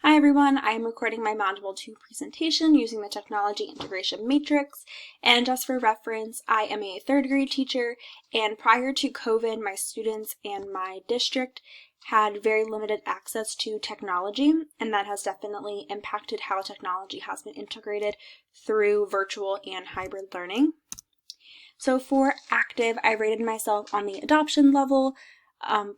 Hi everyone, I am recording my Module 2 presentation using the Technology Integration Matrix, and just for reference, I am a 3rd grade teacher, and prior to COVID, my students and my district had very limited access to technology, and that has definitely impacted how technology has been integrated through virtual and hybrid learning. So for ACTIVE, I rated myself on the adoption level,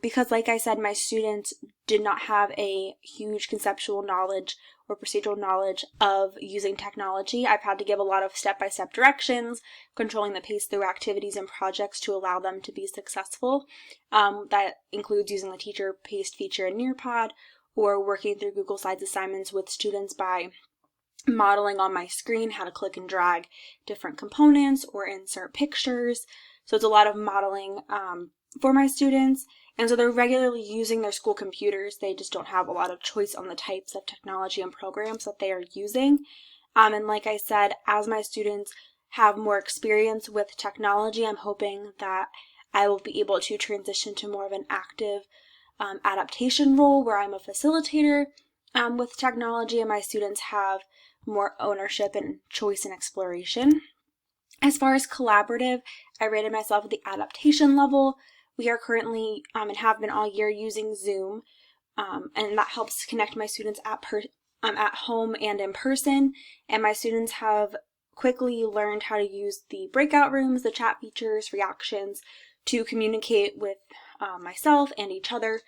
because like I said, my students did not have a huge conceptual knowledge or procedural knowledge of using technology. I've had to give a lot of step-by-step directions, controlling the pace through activities and projects to allow them to be successful. That includes using the teacher-paced feature in Nearpod or working through Google Slides assignments with students by modeling on my screen how to click and drag different components or insert pictures. So it's a lot of modeling for my students, and so they're regularly using their school computers. They just don't have a lot of choice on the types of technology and programs that they are using. And like I said, as my students have more experience with technology, I'm hoping that I will be able to transition to more of an active adaptation role where I'm a facilitator with technology and my students have more ownership and choice and exploration. As far as collaborative, I rated myself at the adaptation level. We are currently and have been all year using Zoom, and that helps connect my students at home and in person. And my students have quickly learned how to use the breakout rooms, the chat features, reactions to communicate with myself and each other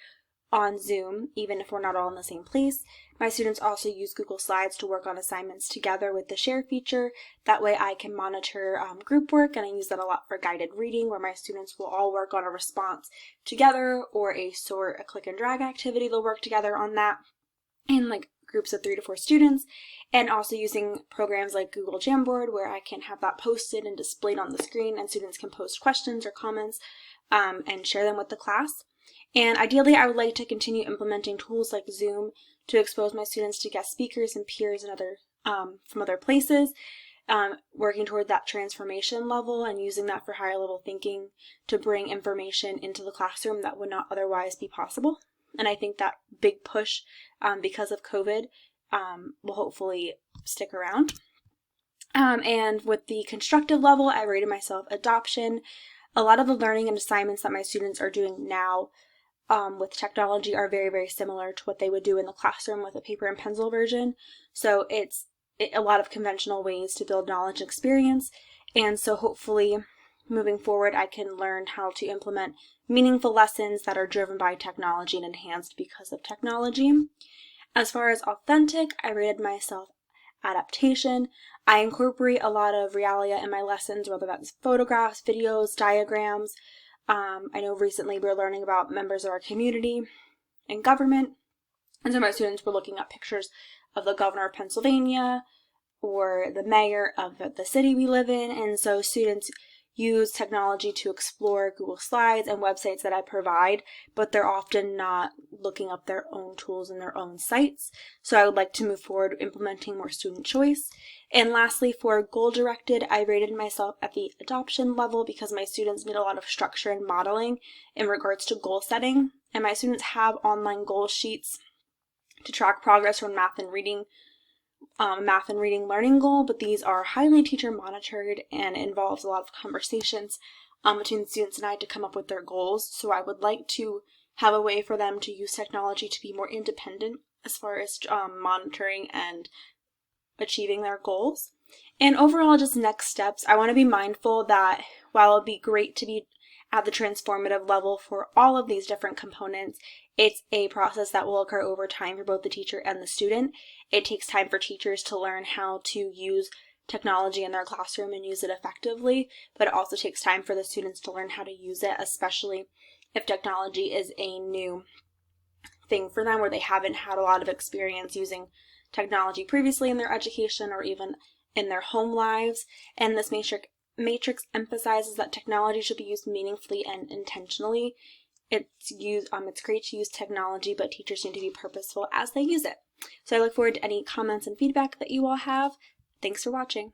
on Zoom, even if we're not all in the same place. My students also use Google Slides to work on assignments together with the share feature. That way I can monitor group work, and I use that a lot for guided reading, where my students will all work on a response together or a click and drag activity. They'll work together on that in like groups of 3 to 4 students, and also using programs like Google Jamboard, where I can have that posted and displayed on the screen, and students can post questions or comments and share them with the class. And ideally, I would like to continue implementing tools like Zoom to expose my students to guest speakers and peers and other from other places, working toward that transformation level and using that for higher level thinking to bring information into the classroom that would not otherwise be possible. And I think that big push because of COVID will hopefully stick around. And with the constructive level, I rated myself adoption. A lot of the learning and assignments that my students are doing now with technology are very, very similar to what they would do in the classroom with a paper and pencil version. So it's a lot of conventional ways to build knowledge and experience. And so hopefully moving forward, I can learn how to implement meaningful lessons that are driven by technology and enhanced because of technology. As far as authentic, I rated myself adaptation. I incorporate a lot of realia in my lessons, whether that's photographs, videos, diagrams. I know recently we were learning about members of our community and government, and so my students were looking at pictures of the governor of Pennsylvania or the mayor of the city we live in, and so students use technology to explore Google Slides and websites that I provide, but they're often not looking up their own tools in their own sites. So I would like to move forward implementing more student choice. And lastly, for goal-directed, I rated myself at the adoption level because my students need a lot of structure and modeling in regards to goal setting, and my students have online goal sheets to track progress from math and reading learning goal, but these are highly teacher monitored and involves a lot of conversations between the students and I to come up with their goals. So I would like to have a way for them to use technology to be more independent as far as monitoring and achieving their goals. And overall, just next steps, I want to be mindful that while it'll be great to be at the transformative level for all of these different components, it's a process that will occur over time for both the teacher and the student. It takes time for teachers to learn how to use technology in their classroom and use it effectively, but it also takes time for the students to learn how to use it, especially if technology is a new thing for them where they haven't had a lot of experience using technology previously in their education or even in their home lives. And this matrix emphasizes that technology should be used meaningfully and intentionally. It's great to use technology, but teachers need to be purposeful as they use it. So I look forward to any comments and feedback that you all have. Thanks for watching.